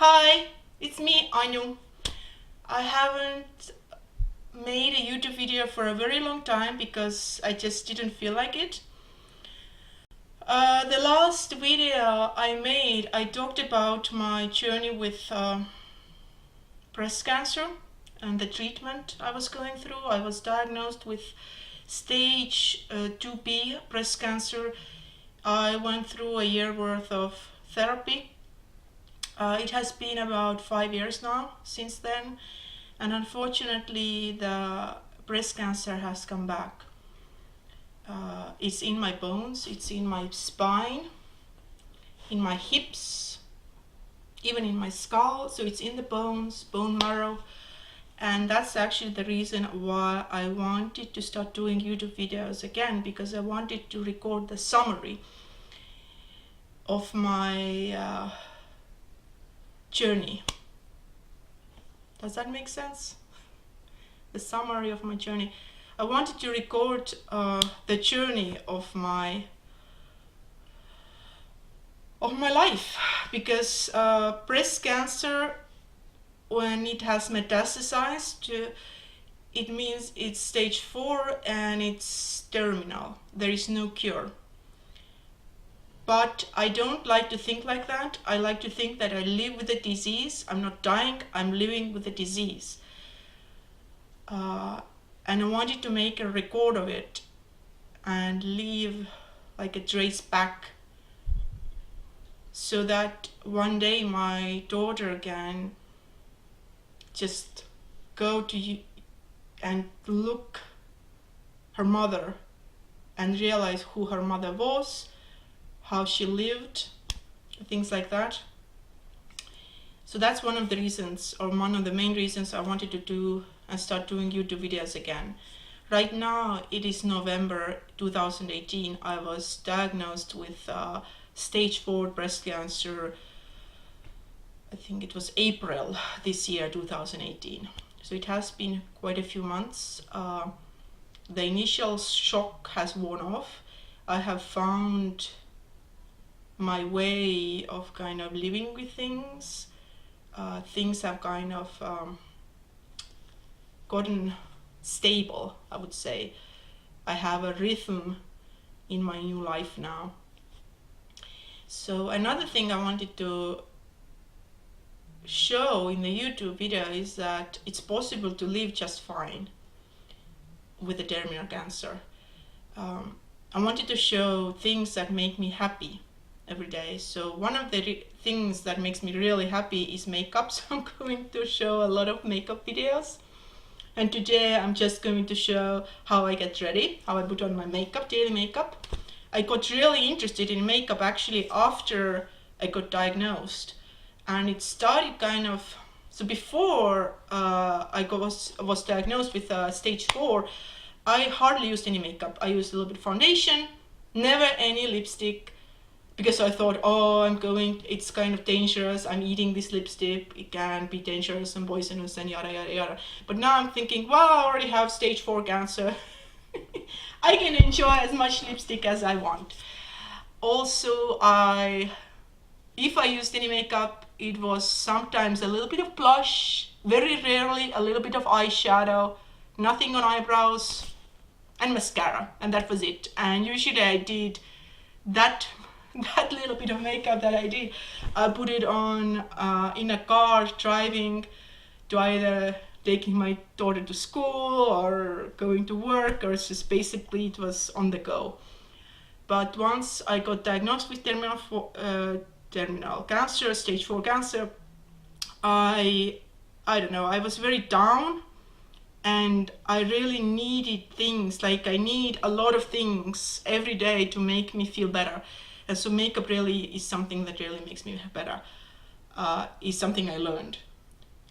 Hi, it's me, Anu. I haven't made a YouTube video for a very long time because I just didn't feel like it. The last video I made, I talked about my journey with breast cancer and the treatment I was going through. I was diagnosed with stage 2B breast cancer. I went through a year worth of therapy. It has been about 5 years now since then, and unfortunately the breast cancer has come back. It's in my bones, it's in my spine, in my hips, even in my skull, so it's in the bones, bone marrow, and that's actually the reason why I wanted to start doing YouTube videos again, because I wanted to record the summary of my journey. Does that make sense? The summary of my journey. I wanted to record the journey of my life, because breast cancer, when it has metastasized, it means it's stage 4 and it's terminal. There is no cure. But I don't like to think like that. I like to think that I live with the disease. I'm not dying, I'm living with the disease. And I wanted to make a record of it and leave like a trace back, so that one day my daughter can just go to you and look her mother and realize who her mother was, how she lived, things like that. So that's one of the reasons, or one of the main reasons I wanted to do and start doing YouTube videos again. Right now it is November 2018. I was diagnosed with stage 4 breast cancer. I think it was April this year, 2018. So it has been quite a few months. The initial shock has worn off. I have found my way of kind of living with things. Things have kind of gotten stable, I would say. I have a rhythm in my new life now. So another thing I wanted to show in the YouTube video is that it's possible to live just fine with the terminal cancer. I wanted to show things that make me happy every day. So one of the things that makes me really happy is makeup. So I'm going to show a lot of makeup videos. And today I'm just going to show how I get ready, how I put on my makeup, daily makeup. I got really interested in makeup actually after I got diagnosed. And it started kind of, so before I was diagnosed with stage 4, I hardly used any makeup. I used a little bit of foundation, never any lipstick, because I thought, oh, it's kind of dangerous, I'm eating this lipstick, it can be dangerous and poisonous and yada yada yada. But now I'm thinking, well, I already have stage 4 cancer. I can enjoy as much lipstick as I want. Also, if I used any makeup, it was sometimes a little bit of blush, very rarely a little bit of eyeshadow, nothing on eyebrows, and mascara, and that was it. And usually I did that little bit of makeup that I did, I put it on in a car driving to either taking my daughter to school or going to work, or just basically it was on the go. But once I got diagnosed with terminal cancer, stage 4 cancer, I don't know, I was very down, and I really needed things, like I need a lot of things every day to make me feel better. And so makeup really is something that really makes me better, is something I learned.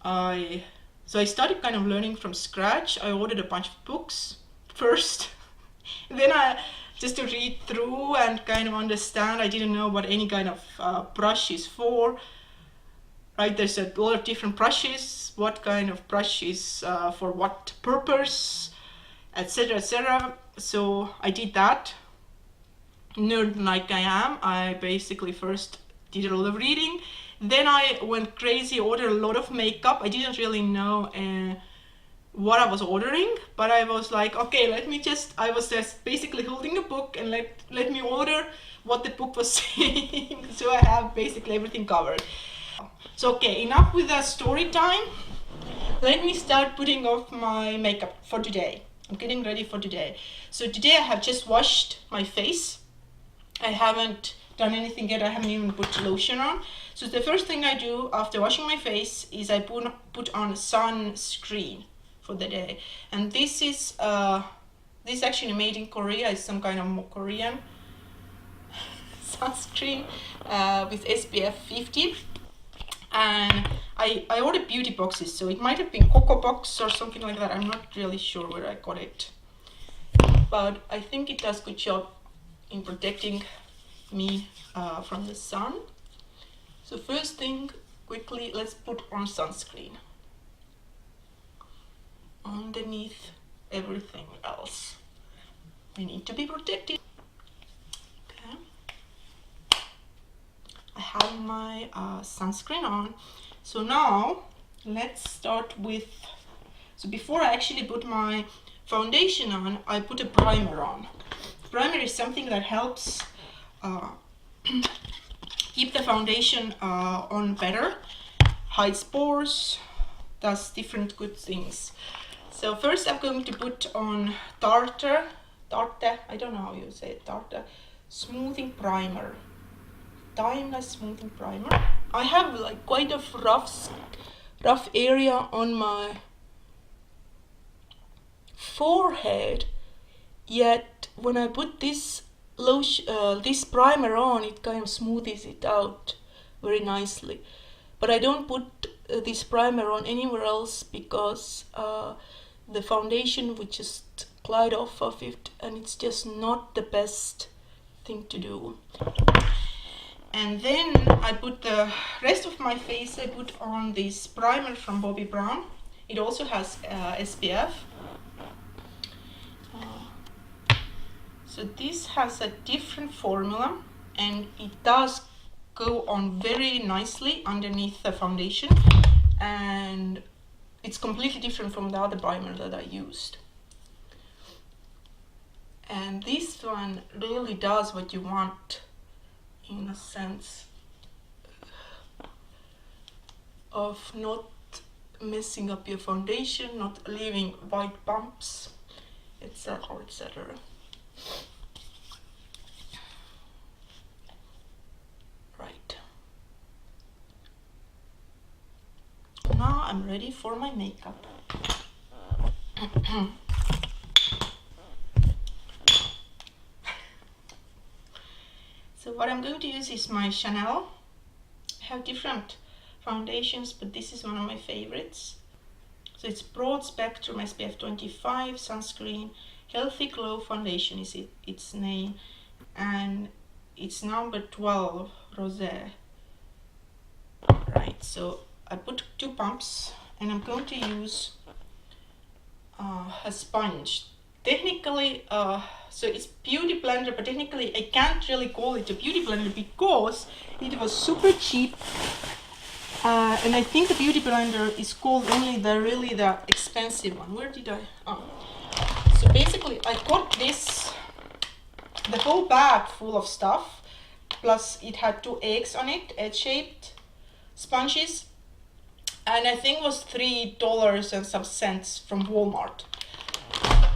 So I started kind of learning from scratch. I ordered a bunch of books first, then just to read through and kind of understand. I didn't know what any kind of brush is for. Right, there's a lot of different brushes, what kind of brush is for what purpose, etc., etc. So I did that. Nerd like I am, I basically first did a lot of reading, Then I went crazy, ordered a lot of makeup. I didn't really know what I was ordering, but I was like, okay, I was just basically holding a book and let me order what the book was saying. So I have basically everything covered. So okay, enough with the story time. Let me start putting off my makeup for today. I'm getting ready for today. So today I have just washed my face. I haven't done anything yet. I haven't even put lotion on. So the first thing I do after washing my face is I put on sunscreen for the day. And this is actually made in Korea. It's some kind of Korean sunscreen with SPF 50. And I ordered beauty boxes, so it might have been Coco Box or something like that. I'm not really sure where I got it, but I think it does a good job in protecting me from the sun. So first thing, quickly, let's put on sunscreen underneath everything else. We need to be protected. Okay. I have my sunscreen on. So now let's start with, so before I actually put my foundation on, I put a primer on. Primer is something that helps keep the foundation on better, hides pores, does different good things. So first I'm going to put on Tarte, I don't know how you say it, Tarte smoothing primer. Timeless smoothing primer. I have like quite a rough area on my forehead, yet when I put this this primer on, it kind of smoothes it out very nicely. But I don't put this primer on anywhere else because the foundation would just glide off of it, and it's just not the best thing to do. And then I put the rest of my face, I put on this primer from Bobbi Brown. It also has SPF. So this has a different formula, and it does go on very nicely underneath the foundation, and it's completely different from the other primer that I used. And this one really does what you want, in a sense of not messing up your foundation, not leaving white bumps, etc., etc. Right. Now I'm ready for my makeup. So what I'm going to use is my Chanel. I have different foundations, but this is one of my favorites. So it's broad spectrum SPF 25 sunscreen, healthy glow foundation is its name, and it's number 12 rosé. Right, so I put 2 pumps, and I'm going to use a sponge. Technically, so it's beauty blender, but technically I can't really call it a beauty blender because it was super cheap, and I think the beauty blender is called only the expensive one. Where did I? Oh. So basically I got the whole bag full of stuff, plus it had 2 eggs on it, egg-shaped sponges, and I think it was $3 and some cents from Walmart.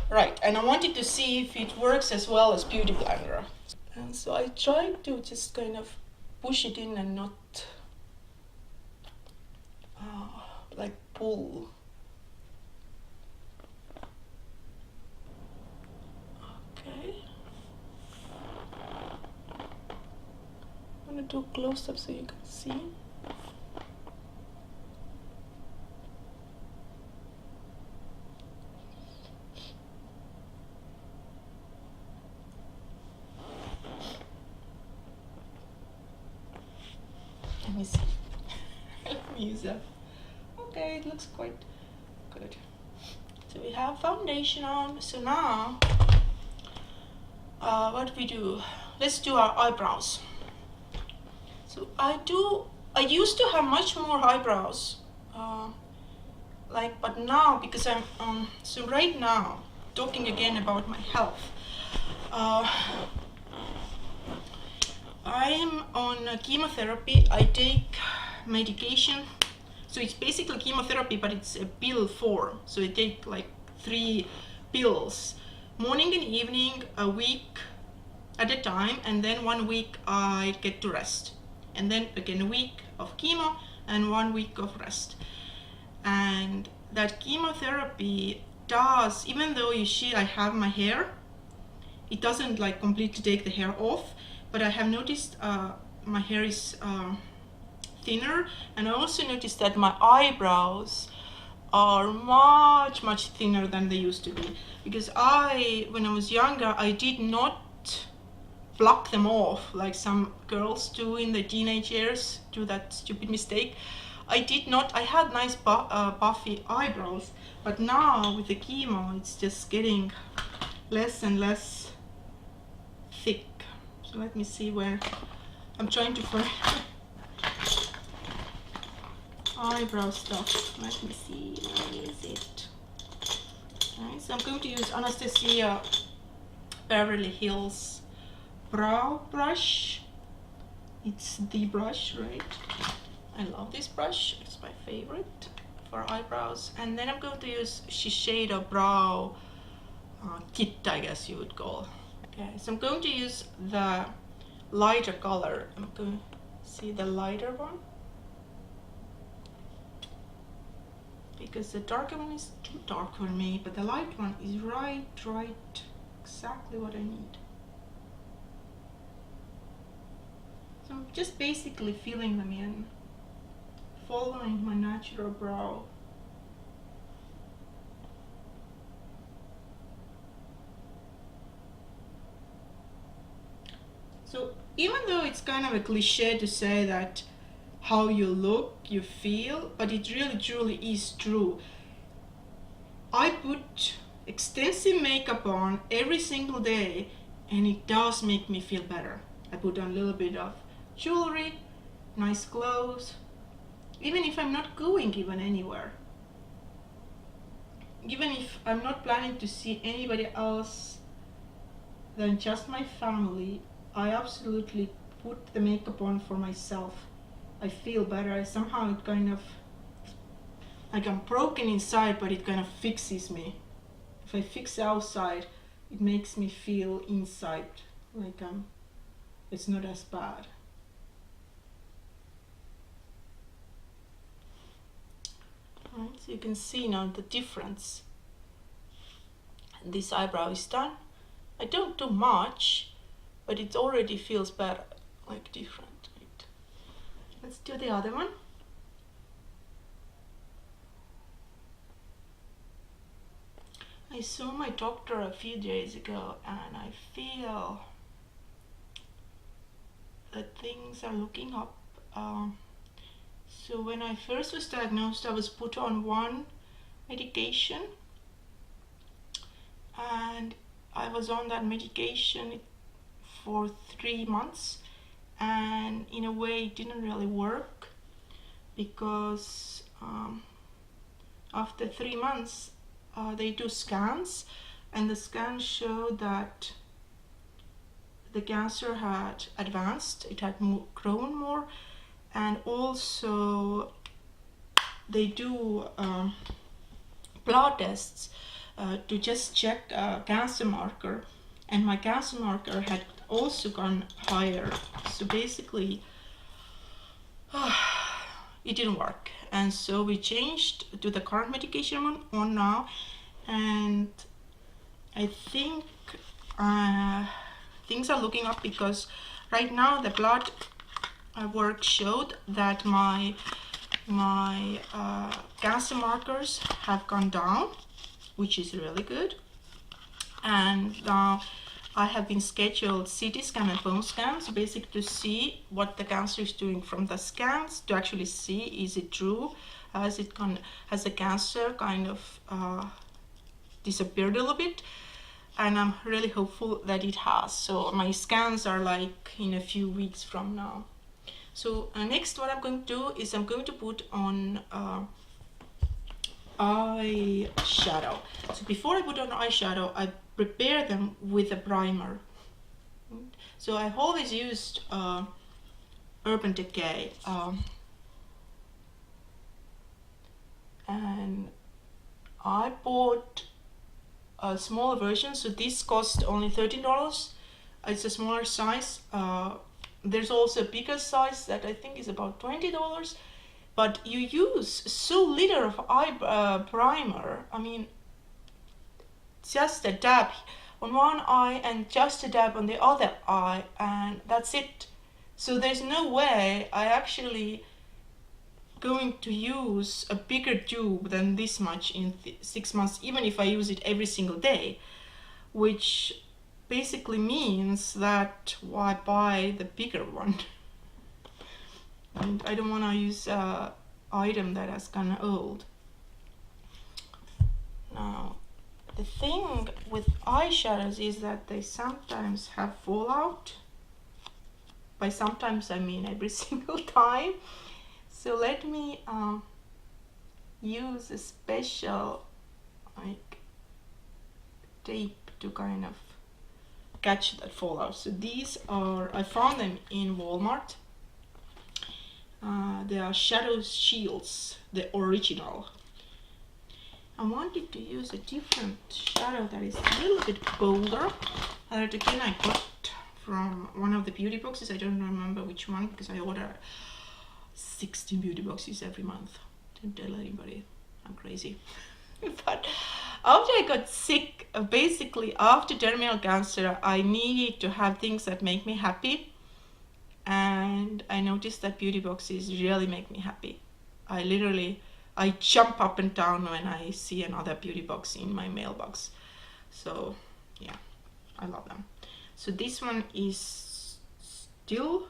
Right, and I wanted to see if it works as well as Beauty Blender. And so I tried to just kind of push it in and not like pull. Okay. I'm gonna do a close up so you can see. Let me see. Let me use that. Okay, it looks quite good. So we have foundation on. So now, what do we do? Let's do our eyebrows. So I do I used to have much more eyebrows, but now, because so right now, talking again about my health, uh, I'm on chemotherapy. I take medication. So it's basically chemotherapy, but it's a pill form. So I take like 3 pills, morning and evening, a week at a time, and then 1 week I get to rest. And then again a week of chemo and 1 week of rest. And that chemotherapy does, even though you see I have my hair, it doesn't like completely take the hair off, but I have noticed my hair is thinner, and I also noticed that my eyebrows are much thinner than they used to be, because when I was younger, I did not pluck them off like some girls do in their teenage years, do that stupid mistake. I did not. I had nice puffy eyebrows, but now with the chemo it's just getting less and less thick. So let me see where I'm trying to find eyebrow stuff. Let me see, where is it? Okay, so I'm going to use Anastasia Beverly Hills brow brush. It's the brush, right? I love this brush, it's my favorite for eyebrows. And then I'm going to use Shiseido brow kit, I guess you would call. Okay, so I'm going to use the lighter color. I'm going to see the lighter one, because the darker one is too dark for me, but the light one is right, exactly what I need. So I'm just basically filling them in, following my natural brow. So even though it's kind of a cliche to say that how you look, you feel, but it really truly is true. I put extensive makeup on every single day, and it does make me feel better. I put on a little bit of jewelry, nice clothes, even if I'm not going even anywhere. Even if I'm not planning to see anybody else than just my family, I absolutely put the makeup on for myself. I feel better. Somehow it kind of, like I'm broken inside, but it kind of fixes me. If I fix outside, it makes me feel inside like it's not as bad. Right, so you can see now the difference. This eyebrow is done. I don't do much, but it already feels better, like different. Right? Let's do the other one. I saw my doctor a few days ago, and I feel that things are looking up. So when I first was diagnosed, I was put on one medication, and I was on that medication for 3 months, and in a way it didn't really work, because after 3 months they do scans, and the scans showed that the cancer had advanced, it had grown more, and also they do blood tests to just check cancer marker, and my cancer marker had also gone higher. So basically it didn't work, and so we changed to the current medication I'm on now, and I think things are looking up, because right now the blood work showed that my cancer markers have gone down, which is really good. And I have been scheduled CT scan and bone scans, basically to see what the cancer is doing from the scans, to actually see, is it true, has the cancer kind of disappeared a little bit, and I'm really hopeful that it has. So my scans are like in a few weeks from now. So next what I'm going to do is I'm going to put on eyeshadow. So before I put on eyeshadow, I prepare them with a primer. So I've always used Urban Decay, and I bought a smaller version, so this cost only $13. It's a smaller size. There's also a bigger size that I think is about $20, but you use so little of eye primer. I mean, just a dab on one eye and just a dab on the other eye, and that's it. So there's no way I actually going to use a bigger tube than this much in 6 months, even if I use it every single day, which basically means that why buy the bigger one? And I don't want to use an item that has gone old. Now, the thing with eyeshadows is that they sometimes have fallout. By sometimes I mean every single time. So let me use a special like tape to kind of catch that fallout. So these are, I found them in Walmart. They are shadow shields, the original. I wanted to use a different shadow that is a little bit bolder. That again I got from one of the beauty boxes. I don't remember which one because I order 16 beauty boxes every month. Don't tell anybody, I'm crazy. But after I got sick, basically after terminal cancer, I needed to have things that make me happy. And I noticed that beauty boxes really make me happy. I jump up and down when I see another beauty box in my mailbox. So yeah, I love them. So this one is still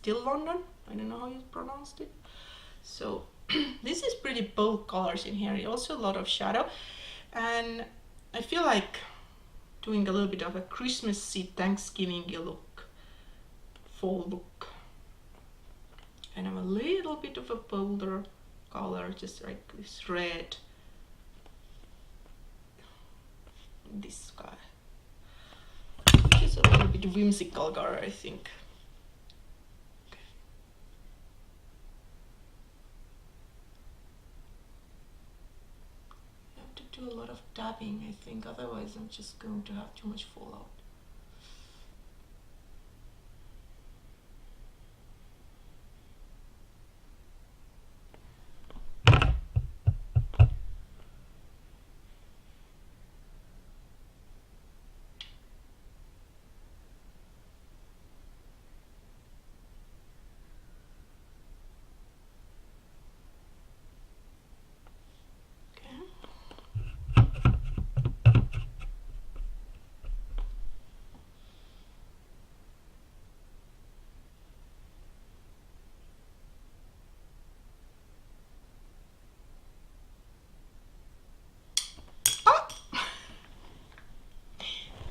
London. I don't know how you pronounced it. So this is pretty bold colors in here. Also a lot of shadow, and I feel like doing a little bit of a Christmassy, Thanksgiving look, fall look. And I'm a little bit of a bolder color, just like this red. This guy, which is a little bit whimsical color, I think. Do a lot of dabbing, I think, otherwise I'm just going to have too much fallout.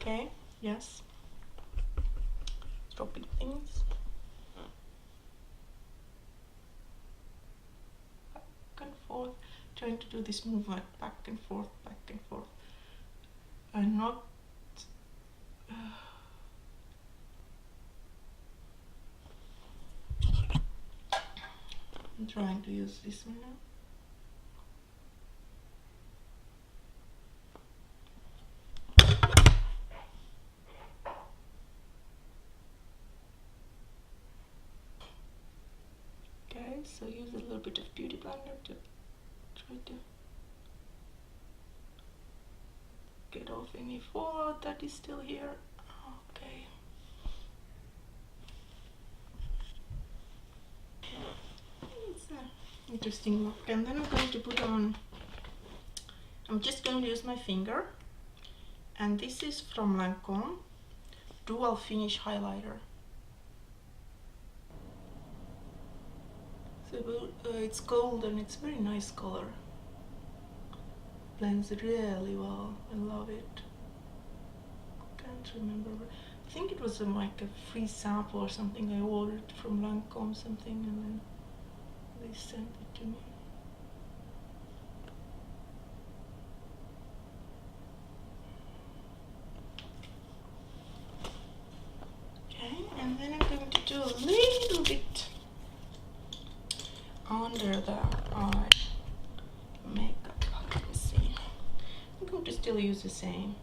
Okay, yes. Dropping things. Back and forth. Trying to do this movement back and forth, back and forth. And not... I'm trying to use this one now. So use a little bit of beauty blender to try to get off any fallout that is still here. Okay. It's an interesting look. And then I'm going to put on, I'm just going to use my finger. And this is from Lancome Dual Finish Highlighter. So it's gold and it's a very nice color. Blends really well. I love it. Can't remember. I think it was like a free sample or something I ordered from Lancome something, and then they sent it to me. Okay, and then I'm going to do a little bit under the eye makeup. Let me see. I'm going to still use the same.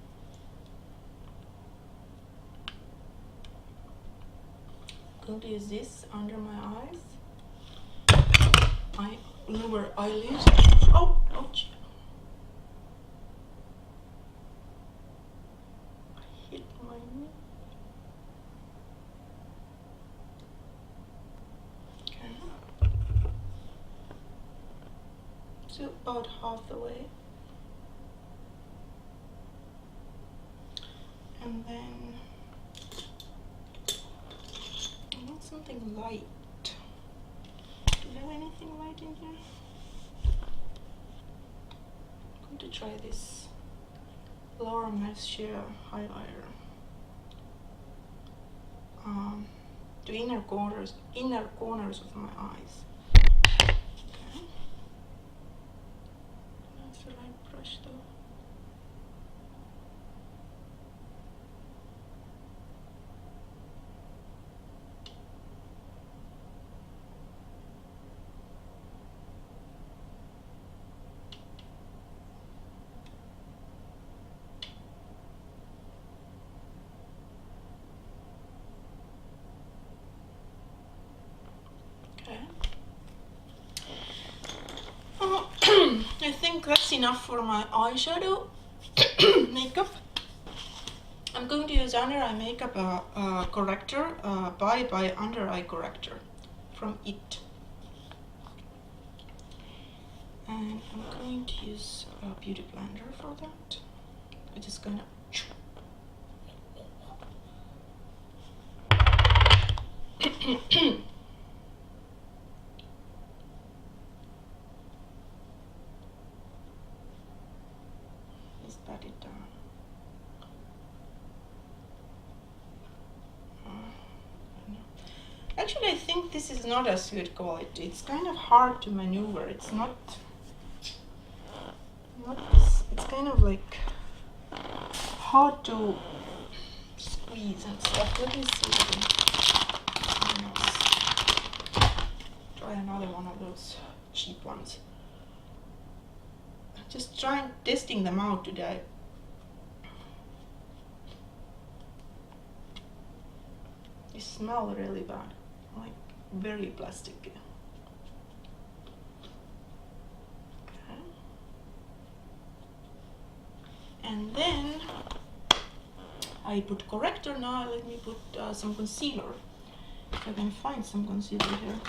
I'm going to use this under my eyes. My lower eyelid. Oh, ouch. I hit my knee. Okay. So about half the way. And then I want something light. Do you have anything light in here? I'm going to try this Laura Mercier highlighter. To inner corners of my eyes. Okay. That's the right brush though. I think that's enough for my eyeshadow makeup. I'm going to use under eye makeup corrector, by under eye corrector from IT. And I'm going to use a beauty blender for that. I'm just gonna just pat it down. Actually, I think this is not as good quality. It's kind of hard to maneuver. It's not it's kind of like hard to squeeze and stuff. Let me see. Try another one of those cheap ones. Just testing them out today. They smell really bad, like very plasticky. Okay. And then I put corrector now. Let me put some concealer. If I can find some concealer here.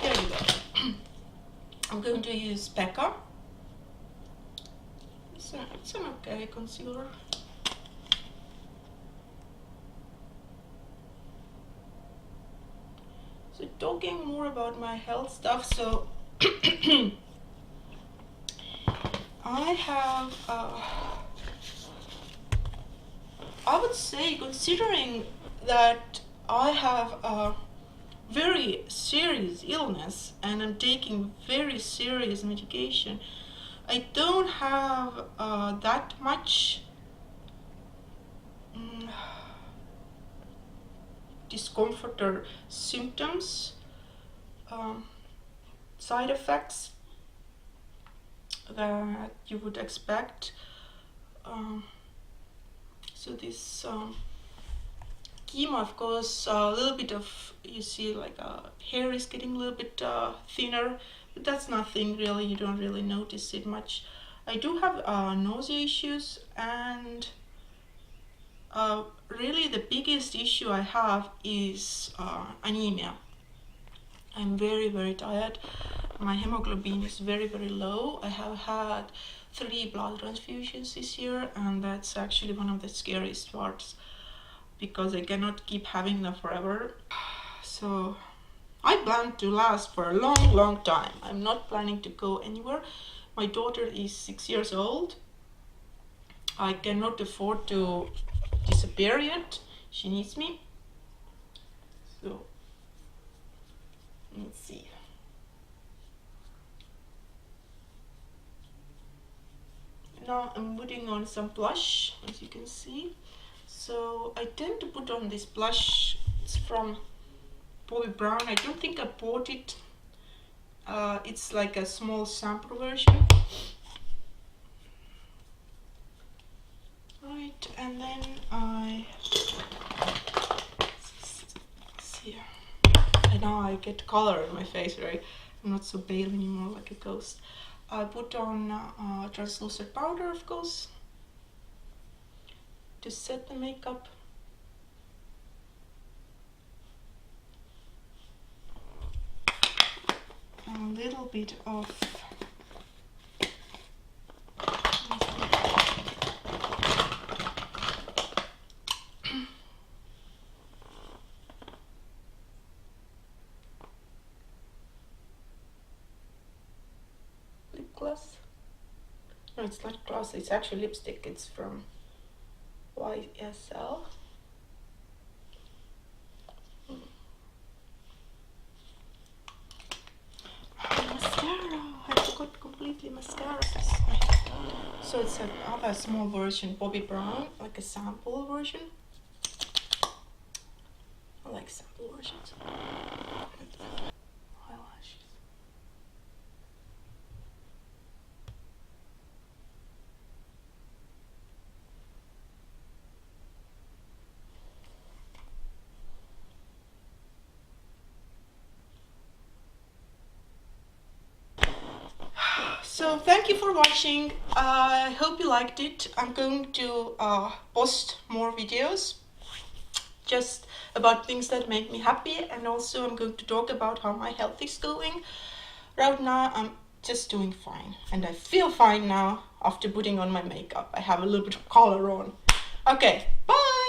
Here you go. I'm going to use Pekka. It's an okay concealer. So talking more about my health stuff, so I have, I would say, considering that I have a very serious illness and I'm taking very serious medication, I don't have that much discomfort or symptoms, side effects that you would expect. So this chemo, of course, a little bit of, you see, like hair is getting a little bit thinner, but that's nothing really. You don't really notice it much. I do have nausea issues, and really the biggest issue I have is anemia. I'm very, very tired. My hemoglobin is very, very low. I have had 3 blood transfusions this year, and that's actually one of the scariest parts, because I cannot keep having them forever. So I plan to last for a long, long time. I'm not planning to go anywhere. My daughter is 6 years old. I cannot afford to disappear yet. She needs me. So let's see. Now I'm putting on some blush, as you can see. So I tend to put on this blush. It's from Bobbi Brown. I don't think I bought it. It's like a small sample version. Right, and then I see. And now I get color in my face, right? I'm not so pale anymore like a ghost. I put on translucent powder, of course, to set the makeup. A little bit of lip gloss. No, it's not gloss, it's actually lipstick. It's from YSL. Mascara, I forgot completely mascara. So it's another small version, Bobbi Brown, like a sample version. I like sample versions. Eyelashes. So thank you for watching. I hope you liked it. I'm going to post more videos just about things that make me happy, and also I'm going to talk about how my health is going. Right now I'm just doing fine, and I feel fine now after putting on my makeup. I have a little bit of color on. Okay, bye!